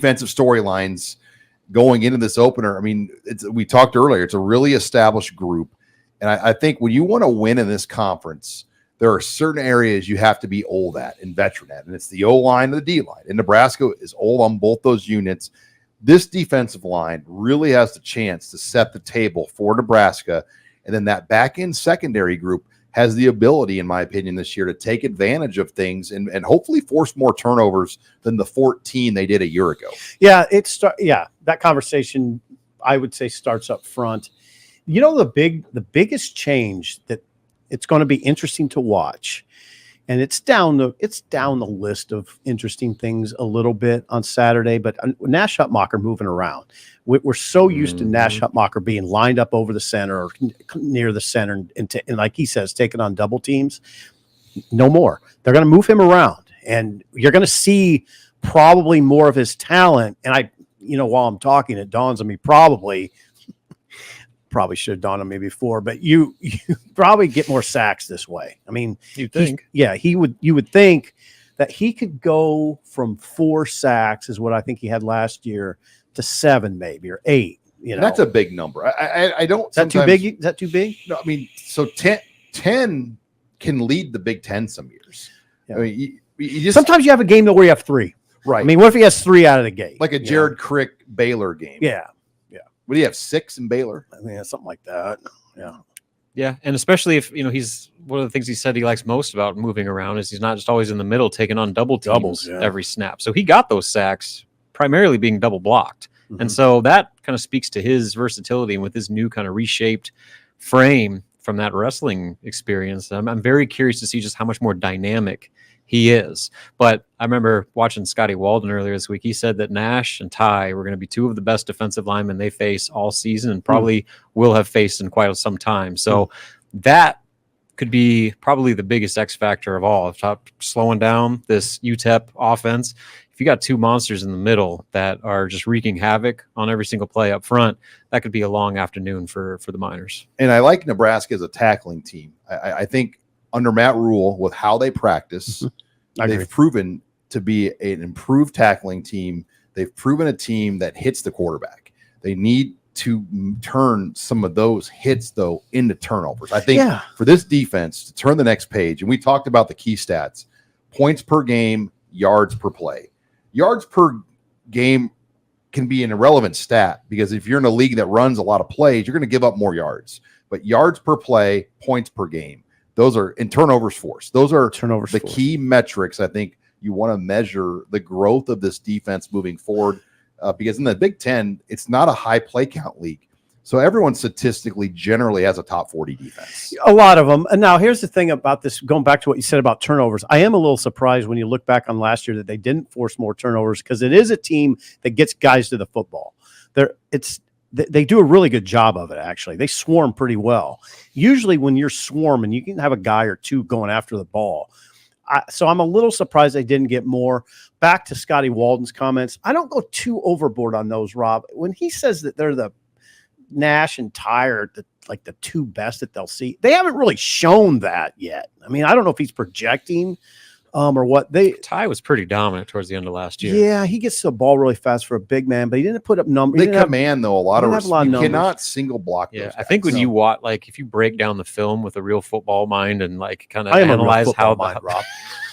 defensive storylines going into this opener. I mean, we talked earlier, it's a really established group. And I think when you want to win in this conference, there are certain areas you have to be old at and veteran at. And it's the O-line and the D-line. And Nebraska is old on both those units. This defensive line really has the chance to set the table for Nebraska. And then that back-end secondary group has the ability, in my opinion, this year to take advantage of things and hopefully force more turnovers than the 14 they did a year ago. Yeah, that conversation, I would say, starts up front. You know, the biggest change that it's going to be interesting to watch, and it's down the list of interesting things a little bit on Saturday, but Nash Hutmacher moving around. We're so used to Nash Hutmacher being lined up over the center or near the center and like he says, taking on double teams. No more. They're going to move him around, and you're going to see probably more of his talent. And while I'm talking, it dawns on me probably should have dawned on me before, but you probably get more sacks this way. I mean, you would think that he could go from 4 sacks is what I think he had last year to 7 maybe or 8. That's a big number. I don't. Is that too big? Is that too big? No, I mean, so 10 can lead the Big Ten some years. Yeah. I mean, you just, sometimes you have a game where you have 3. Right. I mean, what if he has 3 out of the gate? Like a Jared Crick Baylor game. Yeah. What do you have, 6 in Baylor? I mean, something like that. Yeah. Yeah. And especially if, he's one of the things he said he likes most about moving around is he's not just always in the middle taking on doubles every snap. So he got those sacks primarily being double blocked. Mm-hmm. And so that kind of speaks to his versatility, and with his new kind of reshaped frame from that wrestling experience, I'm very curious to see just how much more dynamic he is. But I remember watching Scotty Walden earlier this week. He said that Nash and Ty were going to be 2 of the best defensive linemen they face all season and probably will have faced in quite some time. So that could be probably the biggest X factor of all. Slowing down this UTEP offense. If you got 2 monsters in the middle that are just wreaking havoc on every single play up front, that could be a long afternoon for the Miners. And I like Nebraska as a tackling team. I think under Matt Rule, with how they practice, they've proven to be an improved tackling team. They've proven a team that hits the quarterback. They need to turn some of those hits, though, into turnovers. I think for this defense to turn the next page, and we talked about the key stats, points per game, yards per play. Yards per game can be an irrelevant stat because if you're in a league that runs a lot of plays, you're going to give up more yards. But yards per play, points per game, those are in turnovers forced. Those are the key metrics I think you want to measure the growth of this defense moving forward because in the Big Ten, it's not a high play count league. So everyone statistically generally has a top 40 defense. A lot of them. And now here's the thing about this, going back to what you said about turnovers. I am a little surprised when you look back on last year that they didn't force more turnovers because it is a team that gets guys to the football. They do a really good job of it, actually. They swarm pretty well. Usually when you're swarming, you can have a guy or 2 going after the ball. So I'm a little surprised they didn't get more. Back to Scotty Walden's comments. I don't go too overboard on those, Rob. When he says that they're the Nash and Ty are the 2 best that they'll see, they haven't really shown that yet. I mean, I don't know if he's projecting or what. Ty was pretty dominant towards the end of last year. Yeah, he gets to the ball really fast for a big man, but he didn't put up numbers. They command though a lot of numbers. You cannot single block. Yeah, those guys. I think when you watch, if you break down the film with a real football mind and kind of analyze how Rob.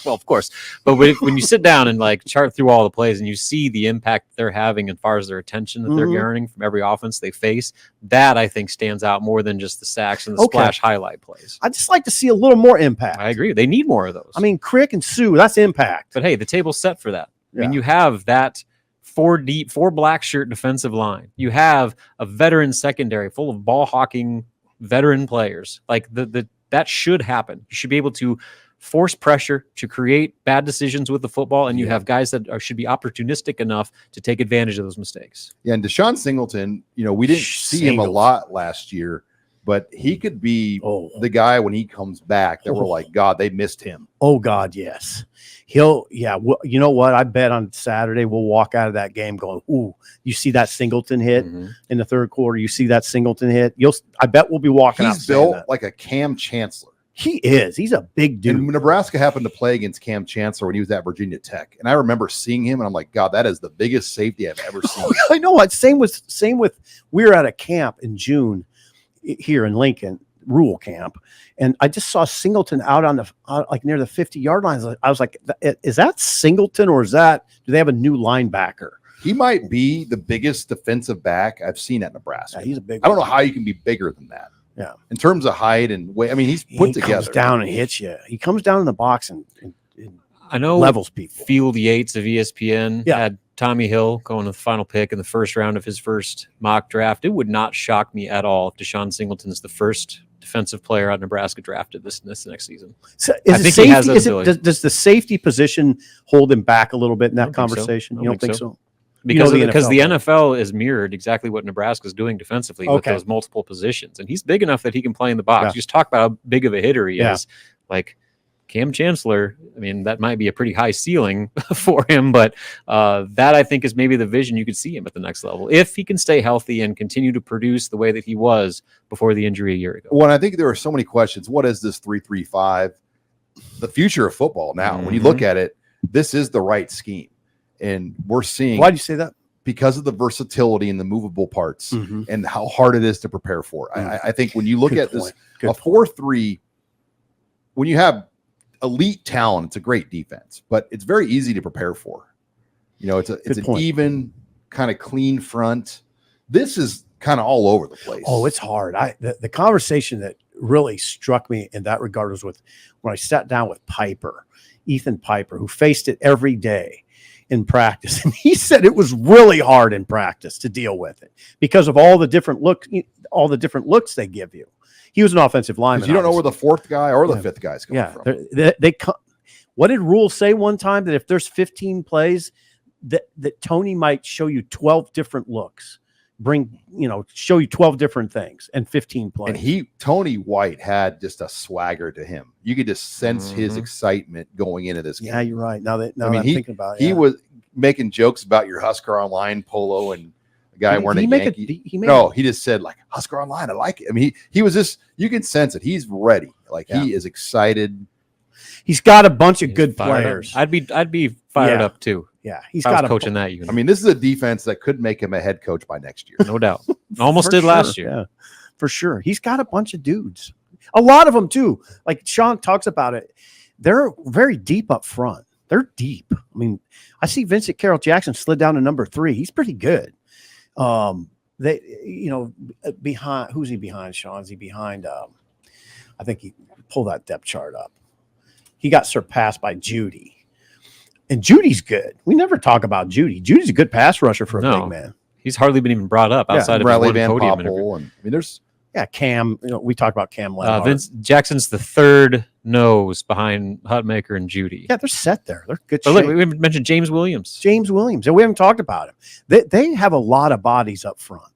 Well, of course, but when you sit down and chart through all the plays and you see the impact they're having as far as their attention that they're garnering from every offense they face, that I think stands out more than just the sacks and the splash highlight plays. I just like to see a little more impact. I agree. They need more of those. I mean, Crick and Sue, that's impact. But hey, the table's set for that. Yeah. I mean, you have that 4 black shirt defensive line. You have a veteran secondary full of ball hawking veteran players. That should happen. You should be able to force pressure to create bad decisions with the football, and you have guys that should be opportunistic enough to take advantage of those mistakes. Yeah, and DeShon Singleton, we didn't see him a lot last year, but he could be the guy when he comes back that we're like, God, they missed him. Oh, God, yes. You know what? I bet on Saturday we'll walk out of that game going, ooh, you see that Singleton hit in the third quarter? You see that Singleton hit? I bet we'll be walking out. He's built like a Cam Chancellor. He is. He's a big dude. And Nebraska happened to play against Cam Chancellor when he was at Virginia Tech, and I remember seeing him, and I'm like, God, that is the biggest safety I've ever seen. I know what. Same with. We were at a camp in June here in Lincoln, rural camp, and I just saw Singleton out on the like near the 50-yard line. I was like, is that Singleton or do they have a new linebacker? He might be the biggest defensive back I've seen at Nebraska. Yeah, he's a big. I don't know how you can be bigger than that. Yeah, in terms of height and weight, I mean, he's put together. He comes down and hits you. He comes down in the box and I know levels people. Field Yates of ESPN had Tommy Hill going to the final pick in the first round of his first mock draft. It would not shock me at all if DeShon Singleton is the first defensive player out Nebraska drafted this next season. So does the safety position hold him back a little bit in that conversation? You don't think so? Because the NFL is mirrored exactly what Nebraska is doing defensively with those multiple positions, and he's big enough that he can play in the box. You just talk about how big of a hitter he is. Like Cam Chancellor, I mean, that might be a pretty high ceiling for him, but that I think is maybe the vision you could see him at the next level if he can stay healthy and continue to produce the way that he was before the injury a year ago. Well, I think there are so many questions. What is this 3-3-5? The future of football now. When you look at it, this is the right scheme. And we're seeing. Why do you say that? Because of the versatility and the movable parts and how hard it is to prepare for. I think when you look at this, a 4-3, when you have elite talent, it's a great defense, but it's very easy to prepare for. You know, it's an even kind of clean front. This is kind of all over the place. Oh, it's hard. The conversation that really struck me in that regard was when I sat down with Ethan Piper, who faced it every day in practice, and he said it was really hard in practice to deal with it because of all the different looks they give you. He was an offensive lineman. You don't know where the fourth guy or the fifth guy is coming from. What did Rule say one time? That if there's 15 plays, that Tony might show you 12 different looks, show you 12 different things and 15 plays. And Tony White had just a swagger to him. You could just sense his excitement going into this game. Yeah, you're right. Now I'm thinking about it. He was making jokes about your HuskerOnline polo and a guy wearing a Yankee. He just said like HuskerOnline. I like it. I mean, he was just, you can sense it. He's ready. Like he is excited. He's got a bunch of good players. I'd be fired up too. Yeah, he's got a coaching that unit. I mean, this is a defense that could make him a head coach by next year. No doubt. Almost did last year. Yeah, for sure. He's got a bunch of dudes. A lot of them too. Like Sean talks about it. They're very deep up front. They're deep. I mean, I see Vincent Carroll Jackson slid down to number 3. He's pretty good. Behind, who's he behind, Sean? Is he behind? I think he pull that depth chart up. He got surpassed by Judy. And Judy's good. We never talk about Judy. Judy's a good pass rusher for a big man. He's hardly been even brought up outside of Bradley Van Poppel. And I mean, there's Cam. We talked about Cam. Vince Jackson's the third nose behind Hutmacher and Judy. Yeah, they're set there. They're good. But look, we haven't mentioned James Williams. And we haven't talked about him. They have a lot of bodies up front.